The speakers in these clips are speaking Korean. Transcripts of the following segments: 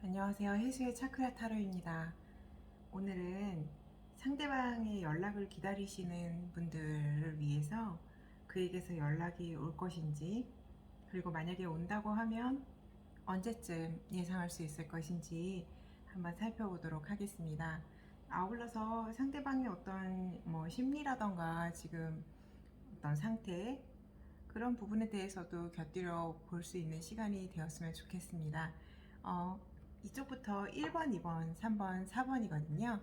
안녕하세요. 해수의 차크라 타로입니다. 오늘은 상대방의 연락을 기다리시는 분들을 위해서 그에게서 연락이 올 것인지, 그리고 만약에 온다고 하면 언제쯤 예상할 수 있을 것인지 한번 살펴보도록 하겠습니다. 아울러서 상대방의 어떤 심리라던가 지금 어떤 상태, 그런 부분에 대해서도 곁들여 볼 수 있는 시간이 되었으면 좋겠습니다. 어, 이쪽부터 1번, 2번, 3번, 4번이거든요.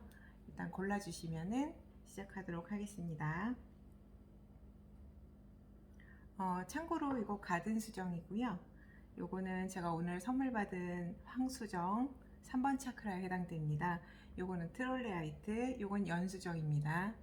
일단 골라주시면은 시작하도록 하겠습니다. 참고로 이거 가든 수정이고요. 요거는 제가 오늘 선물 받은 황수정 3번 차크라에 해당됩니다. 요거는 트롤레아이트, 요건 연수정입니다.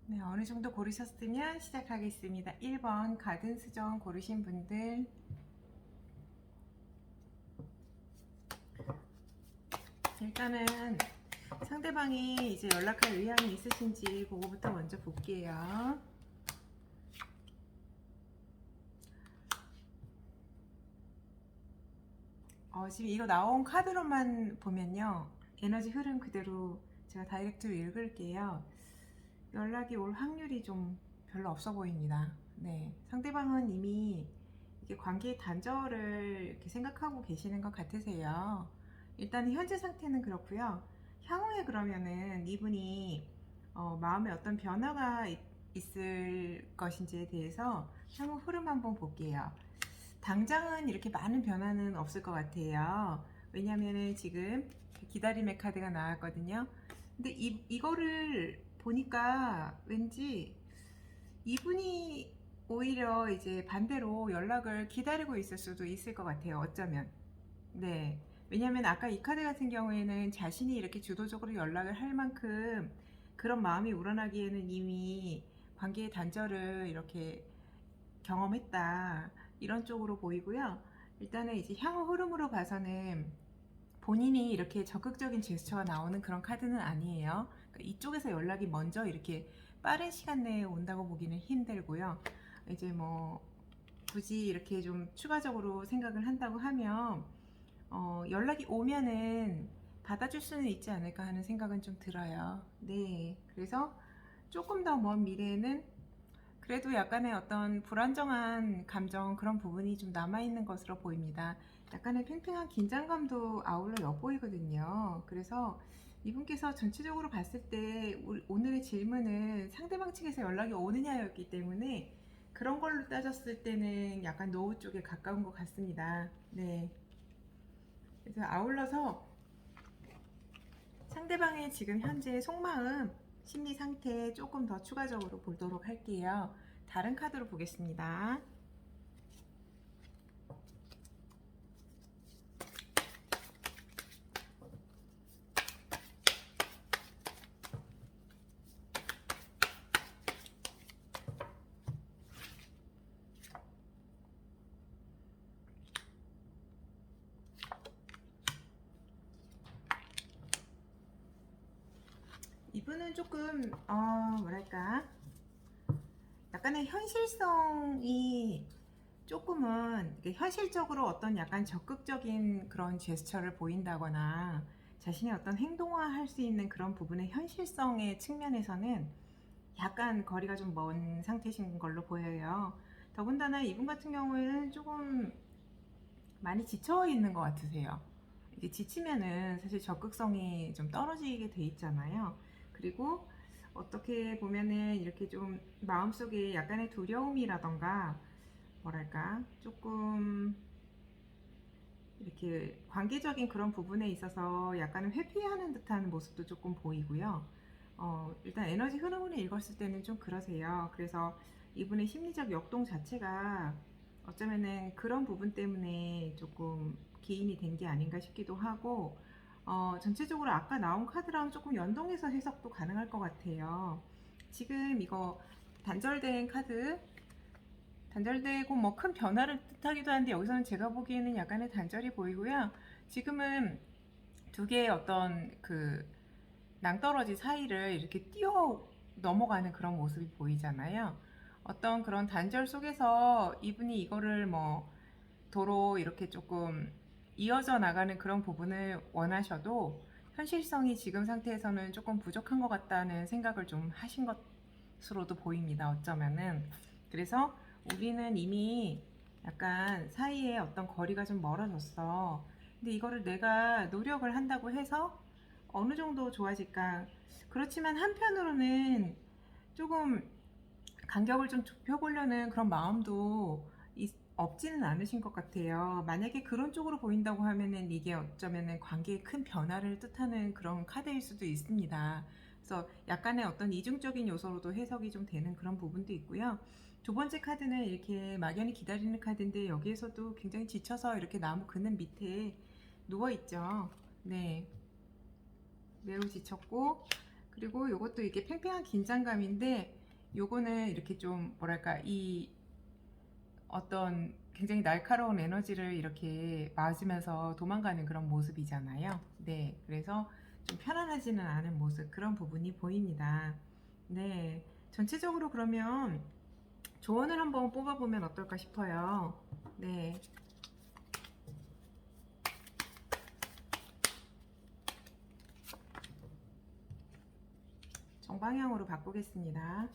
네, 어느 정도 고르셨으면 시작하겠습니다. 1번 가든 수정 고르신 분들, 일단은 상대방이 이제 연락할 의향이 있으신지 그거부터 먼저 볼게요. 지금 이거 나온 카드로만 보면요, 에너지 흐름 그대로 제가 다이렉트로 읽을게요. 연락이 올 확률이 좀 별로 없어 보입니다. 네, 상대방은 이미 이게 관계의 단절을 이렇게 생각하고 계시는 것 같으세요. 일단 현재 상태는 그렇고요. 향후에 그러면은 이분이 마음에 어떤 변화가 있을 것인지에 대해서 향후 흐름 한번 볼게요. 당장은 이렇게 많은 변화는 없을 것 같아요. 왜냐면은 지금 기다림의 카드가 나왔거든요. 근데 이거를 보니까 왠지 이분이 오히려 이제 반대로 연락을 기다리고 있을 수도 있을 것 같아요. 어쩌면. 네. 왜냐면 아까 이 카드 같은 경우에는 자신이 이렇게 주도적으로 연락을 할 만큼 그런 마음이 우러나기에는 이미 관계의 단절을 이렇게 경험했다, 이런 쪽으로 보이고요. 일단은 이제 향후 흐름으로 봐서는 본인이 이렇게 적극적인 제스처가 나오는 그런 카드는 아니에요. 그러니까 이쪽에서 연락이 먼저 이렇게 빠른 시간 내에 온다고 보기는 힘들고요. 이제 굳이 이렇게 좀 추가적으로 생각을 한다고 하면 연락이 오면은 받아줄 수는 있지 않을까 하는 생각은 좀 들어요. 네, 그래서 조금 더 먼 미래에는 그래도 약간의 어떤 불안정한 감정, 그런 부분이 좀 남아있는 것으로 보입니다. 약간의 팽팽한 긴장감도 아울러 엿보이거든요. 그래서 이분께서 전체적으로 봤을 때 오늘의 질문은 상대방 측에서 연락이 오느냐였기 때문에 그런 걸로 따졌을 때는 약간 노후 쪽에 가까운 것 같습니다. 네. 그래서 아울러서 상대방의 지금 현재 속마음, 심리 상태 조금 더 추가적으로 보도록 할게요. 다른 카드로 보겠습니다. 이분은 조금 뭐랄까, 약간의 현실성이 조금은 현실적으로 어떤 약간 적극적인 그런 제스처를 보인다거나 자신의 어떤 행동화할 수 있는 그런 부분의 현실성의 측면에서는 약간 거리가 좀 먼 상태신 걸로 보여요. 더군다나 이분 같은 경우에는 조금 많이 지쳐 있는 것 같으세요. 이게 지치면은 사실 적극성이 좀 떨어지게 돼 있잖아요. 그리고 어떻게 보면은 이렇게 좀 마음속에 약간의 두려움이라던가, 뭐랄까, 조금 이렇게 관계적인 그런 부분에 있어서 약간은 회피하는 듯한 모습도 조금 보이고요. 일단 에너지 흐름을 읽었을 때는 좀 그러세요. 그래서 이분의 심리적 역동 자체가 어쩌면은 그런 부분 때문에 조금 기인이 된 게 아닌가 싶기도 하고, 전체적으로 아까 나온 카드랑 조금 연동해서 해석도 가능할 것 같아요. 지금 이거 단절된 카드, 단절되고 뭐 큰 변화를 뜻하기도 한데 여기서는 제가 보기에는 약간의 단절이 보이고요. 지금은 두 개의 어떤 그 낭떠러지 사이를 이렇게 뛰어 넘어가는 그런 모습이 보이잖아요. 어떤 그런 단절 속에서 이분이 이거를 뭐 도로 이렇게 조금 이어져 나가는 그런 부분을 원하셔도 현실성이 지금 상태에서는 조금 부족한 것 같다는 생각을 좀 하신 것으로도 보입니다. 어쩌면은. 그래서 우리는 이미 약간 사이에 어떤 거리가 좀 멀어졌어. 근데 이거를 내가 노력을 한다고 해서 어느 정도 좋아질까? 그렇지만 한편으로는 조금 간격을 좀 좁혀보려는 그런 마음도 없지는 않으신 것 같아요. 만약에 그런 쪽으로 보인다고 하면은 이게 어쩌면은 관계에 큰 변화를 뜻하는 그런 카드일 수도 있습니다. 그래서 약간의 어떤 이중적인 요소로도 해석이 좀 되는 그런 부분도 있고요. 두 번째 카드는 이렇게 막연히 기다리는 카드인데 여기에서도 굉장히 지쳐서 이렇게 나무 그늘 밑에 누워 있죠. 네. 매우 지쳤고, 그리고 요것도 이게 팽팽한 긴장감인데 요거는 이렇게 좀 뭐랄까 이 어떤 굉장히 날카로운 에너지를 이렇게 맞으면서 도망가는 그런 모습이잖아요. 네, 그래서 좀 편안하지는 않은 모습, 그런 부분이 보입니다. 네, 전체적으로 그러면 조언을 한번 뽑아보면 어떨까 싶어요. 네, 정방향으로 바꾸겠습니다.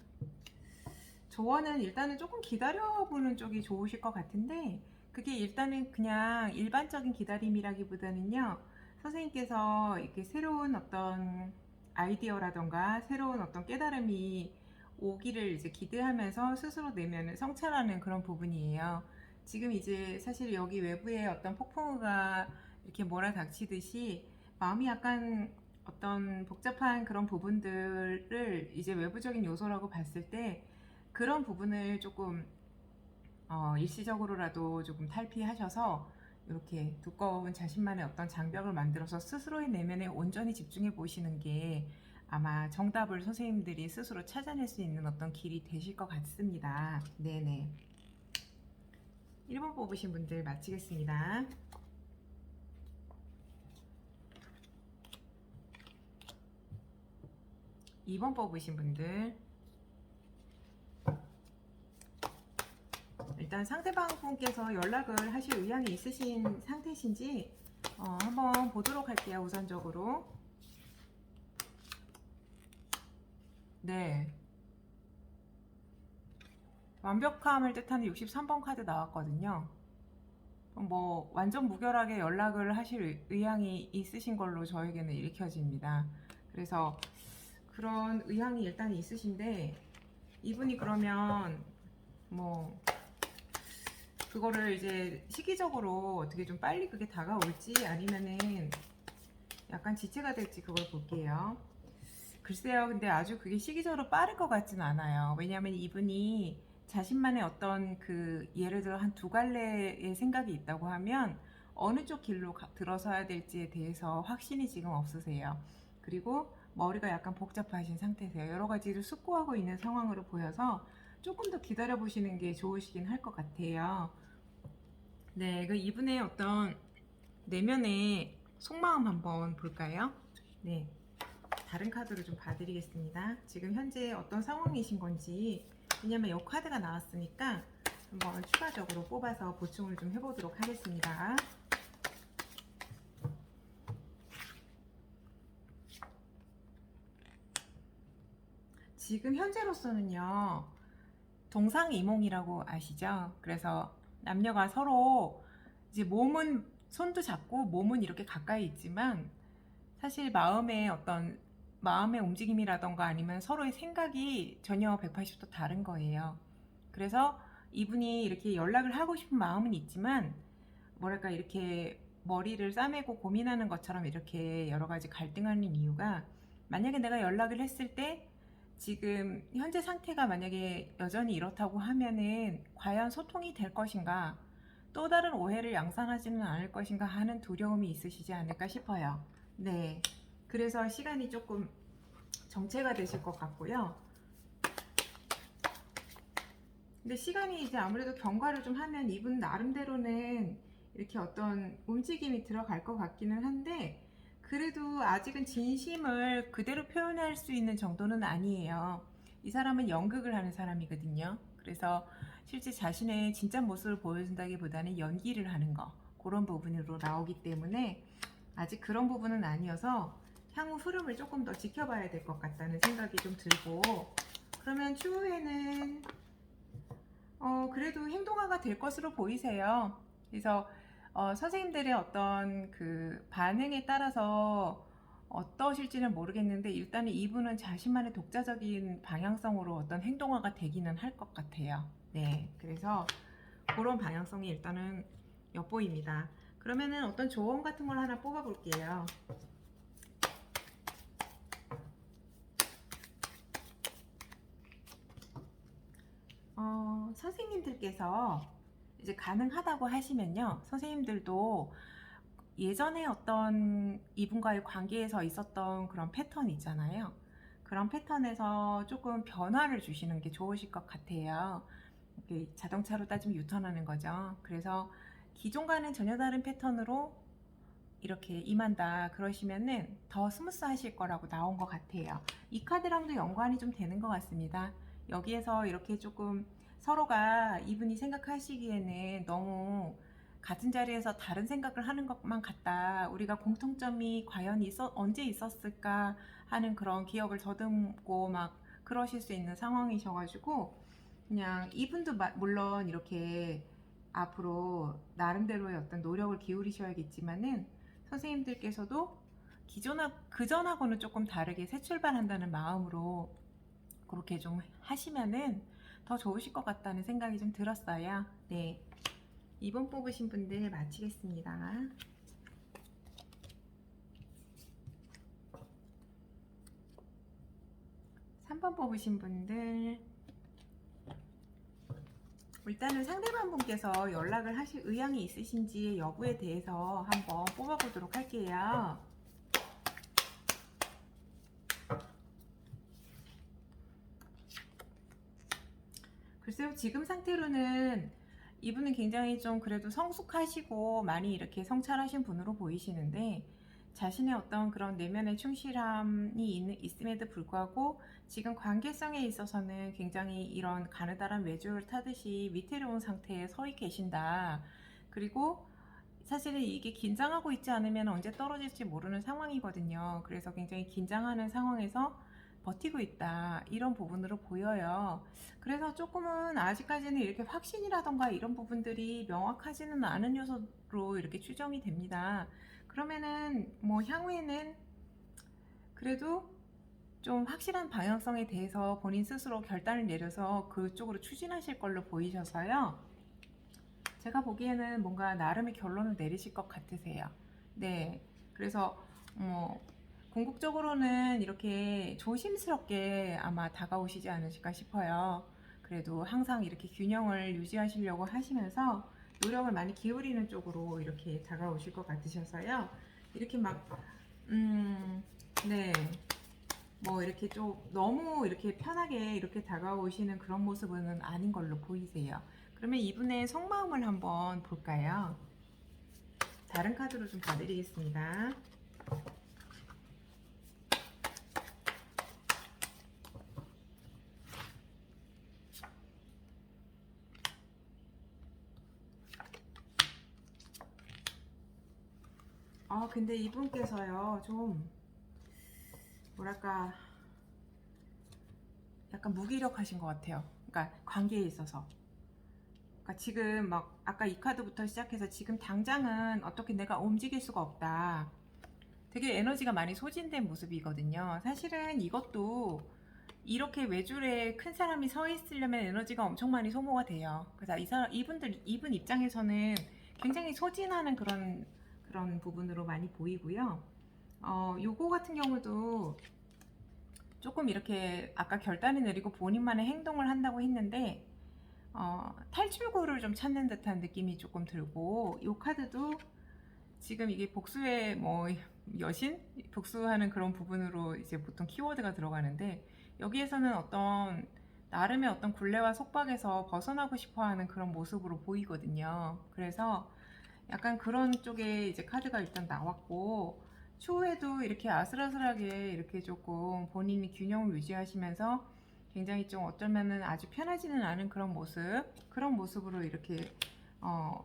조언은 일단은 조금 기다려보는 쪽이 좋으실 것 같은데, 그게 일단은 그냥 일반적인 기다림이라기보다는요, 선생님께서 이렇게 새로운 어떤 아이디어라던가 새로운 어떤 깨달음이 오기를 이제 기대하면서 스스로 내면을 성찰하는 그런 부분이에요. 지금 이제 사실 여기 외부에 어떤 폭풍우가 이렇게 몰아닥치듯이 마음이 약간 어떤 복잡한 그런 부분들을 이제 외부적인 요소라고 봤을 때 그런 부분을 조금 일시적으로라도 조금 탈피하셔서 이렇게 두꺼운 자신만의 어떤 장벽을 만들어서 스스로의 내면에 온전히 집중해 보시는 게 아마 정답을 선생님들이 스스로 찾아낼 수 있는 어떤 길이 되실 것 같습니다. 네네. 1번 뽑으신 분들 마치겠습니다. 2번 뽑으신 분들, 일단 상대방 분께서 연락을 하실 의향이 있으신 상태신지 한번 보도록 할게요. 우선적으로. 네, 완벽함을 뜻하는 63번 카드 나왔거든요. 뭐 완전 무결하게 연락을 하실 의향이 있으신 걸로 저에게는 읽혀집니다. 그래서 그런 의향이 일단 있으신데, 이분이 그러면 뭐 그거를 이제 시기적으로 어떻게 좀 빨리 그게 다가올지 아니면은 약간 지체가 될지 그걸 볼게요. 글쎄요, 근데 아주 그게 시기적으로 빠를 것 같진 않아요. 왜냐하면 이분이 자신만의 어떤 그 예를 들어 한 두 갈래의 생각이 있다고 하면 어느 쪽 길로 들어서야 될지에 대해서 확신이 지금 없으세요. 그리고 머리가 약간 복잡하신 상태세요. 여러 가지를 숙고하고 있는 상황으로 보여서 조금 더 기다려 보시는 게 좋으시긴 할 것 같아요. 네, 그 이분의 어떤 내면의 속마음 한번 볼까요? 네, 다른 카드로 좀 봐드리겠습니다. 지금 현재 어떤 상황이신 건지, 왜냐면 이 카드가 나왔으니까 한번 추가적으로 뽑아서 보충을 좀 해보도록 하겠습니다. 지금 현재로서는요, 동상이몽이라고 아시죠? 그래서 남녀가 서로 이제 몸은 손도 잡고 몸은 이렇게 가까이 있지만 사실 마음의 움직임이라던가 아니면 서로의 생각이 전혀 180도 다른 거예요. 그래서 이분이 이렇게 연락을 하고 싶은 마음은 있지만 뭐랄까 이렇게 머리를 싸매고 고민하는 것처럼 이렇게 여러 가지 갈등하는 이유가, 만약에 내가 연락을 했을 때 지금 현재 상태가 만약에 여전히 이렇다고 하면은 과연 소통이 될 것인가, 또 다른 오해를 양산하지는 않을 것인가 하는 두려움이 있으시지 않을까 싶어요. 네. 그래서 시간이 조금 정체가 되실 것 같고요. 근데 시간이 이제 아무래도 경과를 좀 하면 이분 나름대로는 이렇게 어떤 움직임이 들어갈 것 같기는 한데, 그래도 아직은 진심을 그대로 표현할 수 있는 정도는 아니에요. 이 사람은 연극을 하는 사람이거든요. 그래서 실제 자신의 진짜 모습을 보여준다기보다는 연기를 하는 거, 그런 부분으로 나오기 때문에 아직 그런 부분은 아니어서 향후 흐름을 조금 더 지켜봐야 될 것 같다는 생각이 좀 들고, 그러면 추후에는 그래도 행동화가 될 것으로 보이세요. 그래서 선생님들의 어떤 그 반응에 따라서 어떠실지는 모르겠는데, 일단은 이분은 자신만의 독자적인 방향성으로 어떤 행동화가 되기는 할 것 같아요. 네, 그래서 그런 방향성이 일단은 엿보입니다. 그러면은 어떤 조언 같은 걸 하나 뽑아 볼게요. 선생님들께서 이제 가능하다고 하시면요, 선생님들도 예전에 어떤 이분과의 관계에서 있었던 그런 패턴 있잖아요. 그런 패턴에서 조금 변화를 주시는 게 좋으실 것 같아요. 이렇게 자동차로 따지면 유턴하는 거죠. 그래서 기존과는 전혀 다른 패턴으로 이렇게 임한다 그러시면은 더 스무스 하실 거라고 나온 것 같아요. 이 카드랑도 연관이 좀 되는 것 같습니다. 여기에서 이렇게 조금 서로가 이분이 생각하시기에는 너무 같은 자리에서 다른 생각을 하는 것만 같다, 우리가 공통점이 과연 언제 있었을까 하는 그런 기억을 더듬고 막 그러실 수 있는 상황이셔가지고, 그냥 이분도 물론 이렇게 앞으로 나름대로의 어떤 노력을 기울이셔야겠지만은, 선생님들께서도 그전하고는 조금 다르게 새 출발한다는 마음으로 그렇게 좀 하시면은 더 좋으실 것 같다는 생각이 좀 들었어요. 네. 2번 뽑으신 분들 마치겠습니다. 3번 뽑으신 분들, 일단은 상대방 분께서 연락을 하실 의향이 있으신지 여부에 대해서 한번 뽑아보도록 할게요. 글쎄요, 지금 상태로는 이분은 굉장히 좀 그래도 성숙하시고 많이 이렇게 성찰하신 분으로 보이시는데, 자신의 어떤 그런 내면의 충실함이 있음에도 불구하고 지금 관계성에 있어서는 굉장히 이런 가느다란 외줄을 타듯이 위태로운 상태에 서 계신다. 그리고 사실은 이게 긴장하고 있지 않으면 언제 떨어질지 모르는 상황이거든요. 그래서 굉장히 긴장하는 상황에서 버티고 있다, 이런 부분으로 보여요. 그래서 조금은 아직까지는 이렇게 확신이라던가 이런 부분들이 명확하지는 않은 요소로 이렇게 추정이 됩니다. 그러면은 뭐 향후에는 그래도 좀 확실한 방향성에 대해서 본인 스스로 결단을 내려서 그쪽으로 추진하실 걸로 보이셔서요, 제가 보기에는 뭔가 나름의 결론을 내리실 것 같으세요. 네. 그래서 뭐 궁극적으로는 이렇게 조심스럽게 아마 다가오시지 않으실까 싶어요. 그래도 항상 이렇게 균형을 유지하시려고 하시면서 노력을 많이 기울이는 쪽으로 이렇게 다가오실 것 같으셔서요. 이렇게 막, 네. 뭐 이렇게 좀 너무 이렇게 편하게 이렇게 다가오시는 그런 모습은 아닌 걸로 보이세요. 그러면 이분의 속마음을 한번 볼까요? 다른 카드로 좀 봐드리겠습니다. 근데 이분께서요, 좀 뭐랄까 약간 무기력하신 것 같아요. 그러니까 관계에 있어서. 그러니까 지금 막 아까 이 카드부터 시작해서 지금 당장은 어떻게 내가 움직일 수가 없다, 되게 에너지가 많이 소진된 모습이거든요. 사실은 이것도 이렇게 외줄에 큰 사람이 서 있으려면 에너지가 엄청 많이 소모가 돼요. 그래서 이분 입장에서는 굉장히 소진하는 그런 부분으로 많이 보이고요. 요거 같은 경우도 조금 이렇게 아까 결단을 내리고 본인만의 행동을 한다고 했는데 탈출구를 좀 찾는 듯한 느낌이 조금 들고, 이 카드도 지금 이게 복수의 뭐 여신? 복수하는 그런 부분으로 이제 보통 키워드가 들어가는데, 여기에서는 어떤 나름의 어떤 굴레와 속박에서 벗어나고 싶어 하는 그런 모습으로 보이거든요. 그래서 약간 그런 쪽에 이제 카드가 일단 나왔고, 추후에도 이렇게 아슬아슬하게 이렇게 조금 본인이 균형을 유지하시면서 굉장히 좀 어쩌면은 아주 편하지는 않은 그런 모습, 그런 모습으로 이렇게 어,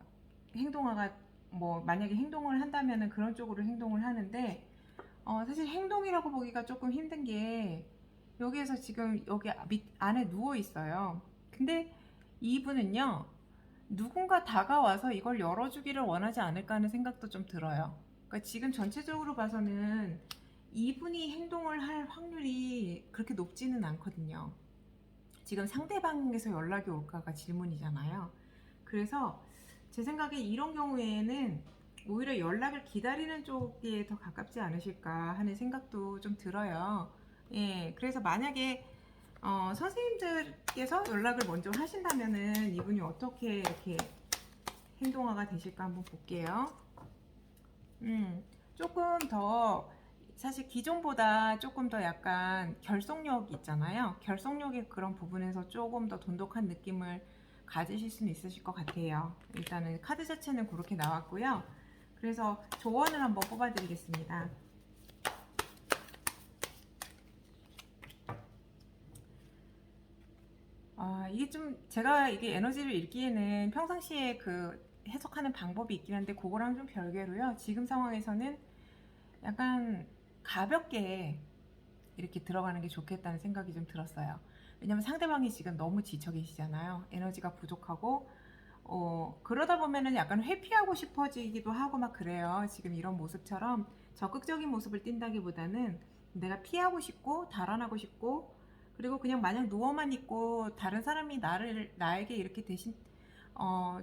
행동하가 뭐 만약에 행동을 한다면은 그런 쪽으로 행동을 하는데, 사실 행동이라고 보기가 조금 힘든 게, 여기에서 지금 여기 밑 안에 누워 있어요. 근데 이분은요, 누군가 다가와서 이걸 열어주기를 원하지 않을까 하는 생각도 좀 들어요. 그러니까 지금 전체적으로 봐서는 이분이 행동을 할 확률이 그렇게 높지는 않거든요. 지금 상대방에서 연락이 올까가 질문이잖아요. 그래서 제 생각에 이런 경우에는 오히려 연락을 기다리는 쪽에 더 가깝지 않으실까 하는 생각도 좀 들어요. 예, 그래서 만약에 선생님들께서 연락을 먼저 하신다면은 이분이 어떻게 이렇게 행동화가 되실까 한번 볼게요. 조금 더 사실 기존보다 조금 더 약간 결속력 있잖아요. 결속력의 그런 부분에서 조금 더 돈독한 느낌을 가지실 수는 있으실 것 같아요. 일단은 카드 자체는 그렇게 나왔고요. 그래서 조언을 한번 뽑아드리겠습니다. 이게 좀 제가 이게 에너지를 읽기에는 평상시에 그 해석하는 방법이 있긴 한데, 그거랑 좀 별개로요. 지금 상황에서는 약간 가볍게 이렇게 들어가는 게 좋겠다는 생각이 좀 들었어요. 왜냐면 상대방이 지금 너무 지쳐 계시잖아요. 에너지가 부족하고, 그러다 보면은 약간 회피하고 싶어지기도 하고 막 그래요. 지금 이런 모습처럼 적극적인 모습을 띈다기보다는 내가 피하고 싶고 달아나고 싶고, 그리고 그냥 마냥 누워만 있고 다른 사람이 나에게 이렇게 대신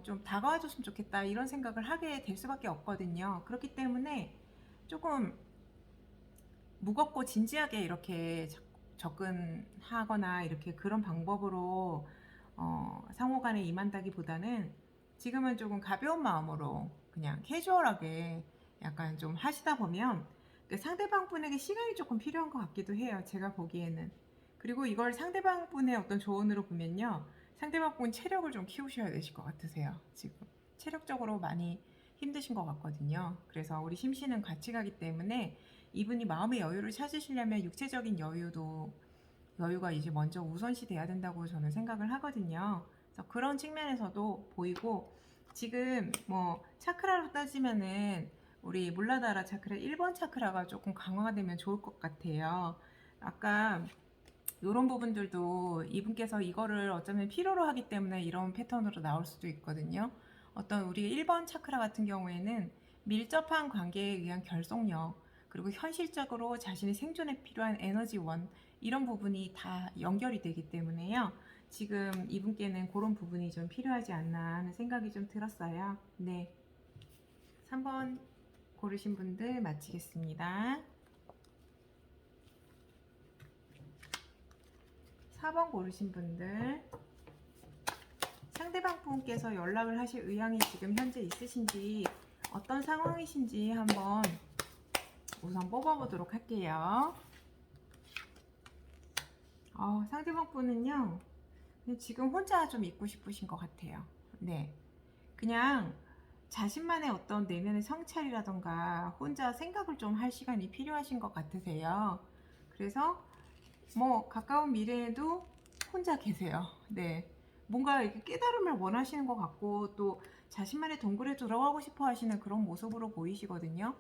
좀 다가와 줬으면 좋겠다 이런 생각을 하게 될 수밖에 없거든요. 그렇기 때문에 조금 무겁고 진지하게 이렇게 접근하거나 이렇게 그런 방법으로 상호간에 임한다기보다는 지금은 조금 가벼운 마음으로 그냥 캐주얼하게 약간 좀 하시다 보면 그 상대방 분에게 시간이 조금 필요한 것 같기도 해요. 제가 보기에는. 그리고 이걸 상대방 분의 어떤 조언으로 보면요, 상대방 분 체력을 좀 키우셔야 되실 것 같으세요. 지금 체력적으로 많이 힘드신 것 같거든요. 그래서 우리 심신은 같이 가기 때문에 이분이 마음의 여유를 찾으시려면 육체적인 여유가 이제 먼저 우선시 돼야 된다고 저는 생각을 하거든요. 그래서 그런 측면에서도 보이고, 지금 뭐 차크라로 따지면은 우리 물라다라 차크라 1번 차크라가 조금 강화가 되면 좋을 것 같아요. 아까 이런 부분들도 이분께서 이거를 어쩌면 필요로 하기 때문에 이런 패턴으로 나올 수도 있거든요. 어떤 우리 1번 차크라 같은 경우에는 밀접한 관계에 의한 결속력, 그리고 현실적으로 자신의 생존에 필요한 에너지원, 이런 부분이 다 연결이 되기 때문에요. 지금 이분께는 그런 부분이 좀 필요하지 않나 하는 생각이 좀 들었어요. 네. 3번 고르신 분들 마치겠습니다. 4번 고르신 분들, 상대방 분께서 연락을 하실 의향이 지금 현재 있으신지, 어떤 상황이신지 한번 우선 뽑아보도록 할게요. 상대방 분은요, 지금 혼자 좀 있고 싶으신 것 같아요. 네. 그냥 자신만의 어떤 내면의 성찰이라던가 혼자 생각을 좀 할 시간이 필요하신 것 같으세요. 그래서 뭐 가까운 미래에도 혼자 계세요. 네. 뭔가 이렇게 깨달음을 원하시는 것 같고, 또 자신만의 동굴에 들어가고 싶어 하시는 그런 모습으로 보이시거든요.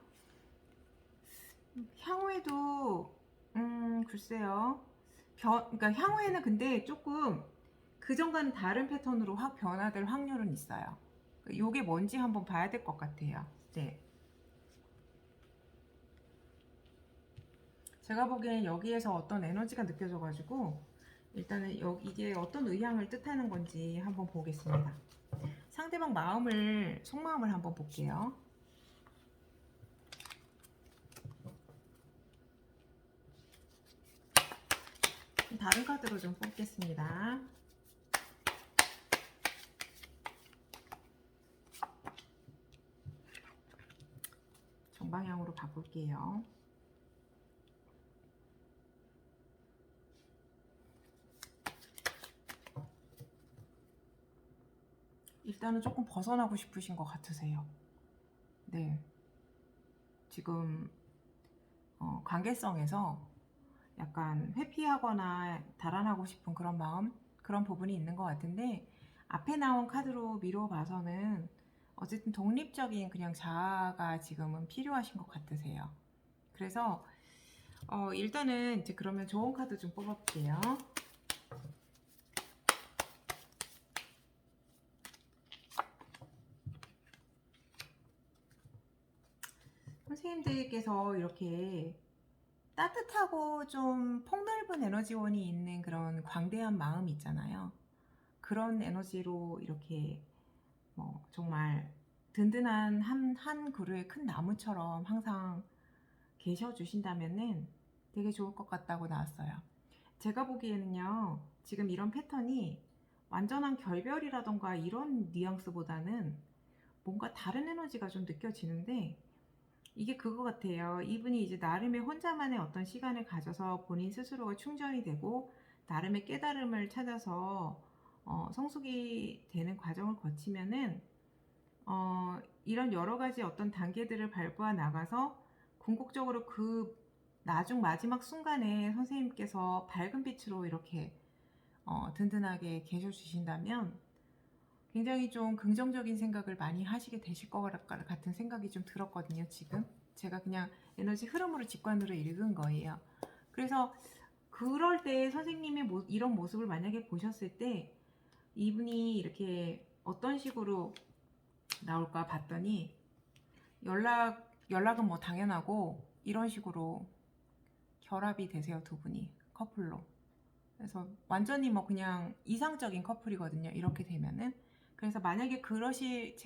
향후에도 글쎄요. 그러니까 향후에는 근데 조금 그전과는 다른 패턴으로 확 변화될 확률은 있어요. 요게 뭔지 한번 봐야 될 것 같아요. 네. 제가 보기엔 여기에서 어떤 에너지가 느껴져가지고 일단은 이게 어떤 의향을 뜻하는 건지 한번 보겠습니다. 상대방 속마음을 한번 볼게요. 다른 카드로 좀 뽑겠습니다. 정방향으로 바꿀게요. 일단은 조금 벗어나고 싶으신 것 같으세요. 네. 지금 관계성에서 약간 회피하거나 달아나고 싶은 그런 마음, 그런 부분이 있는 것 같은데, 앞에 나온 카드로 미루어 봐서는 어쨌든 독립적인 그냥 자아가 지금은 필요하신 것 같으세요. 그래서 일단은 이제 그러면 좋은 카드 좀 뽑아볼게요. 선생님들께서 이렇게 따뜻하고 좀 폭넓은 에너지원이 있는 그런 광대한 마음 있잖아요. 그런 에너지로 이렇게 정말 든든한 한 그루의 큰 나무처럼 항상 계셔 주신다면은 되게 좋을 것 같다고 나왔어요. 제가 보기에는요, 지금 이런 패턴이 완전한 결별이라던가 이런 뉘앙스보다는 뭔가 다른 에너지가 좀 느껴지는데, 이게 그거 같아요. 이분이 이제 나름의 혼자만의 어떤 시간을 가져서 본인 스스로가 충전이 되고 나름의 깨달음을 찾아서 성숙이 되는 과정을 거치면은 이런 여러 가지 어떤 단계들을 밟아 나가서 궁극적으로 그 나중 마지막 순간에 선생님께서 밝은 빛으로 이렇게 든든하게 계셔 주신다면 굉장히 좀 긍정적인 생각을 많이 하시게 되실 것 같은 생각이 좀 들었거든요. 지금 제가 그냥 에너지 흐름으로 직관으로 읽은 거예요. 그래서 그럴 때 선생님의 이런 모습을 만약에 보셨을 때 이분이 이렇게 어떤 식으로 나올까 봤더니 연락은 뭐 당연하고 이런 식으로 결합이 되세요. 두 분이 커플로. 그래서 완전히 뭐 그냥 이상적인 커플이거든요. 이렇게 되면은. 그래서 만약에 그러실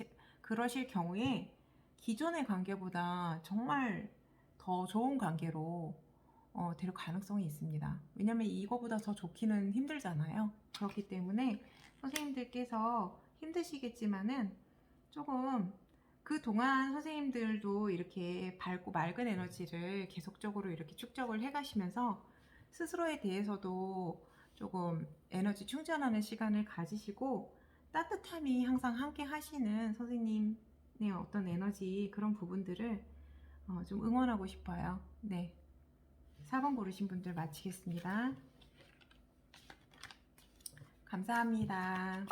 경우에 기존의 관계보다 정말 더 좋은 관계로 될 가능성이 있습니다. 왜냐면 이거보다 더 좋기는 힘들잖아요. 그렇기 때문에 선생님들께서 힘드시겠지만은 조금 그동안 선생님들도 이렇게 밝고 맑은 에너지를 계속적으로 이렇게 축적을 해 가시면서 스스로에 대해서도 조금 에너지 충전하는 시간을 가지시고 따뜻함이 항상 함께 하시는 선생님의 어떤 에너지 그런 부분들을 좀 응원하고 싶어요. 네. 4번 고르신 분들 마치겠습니다. 감사합니다.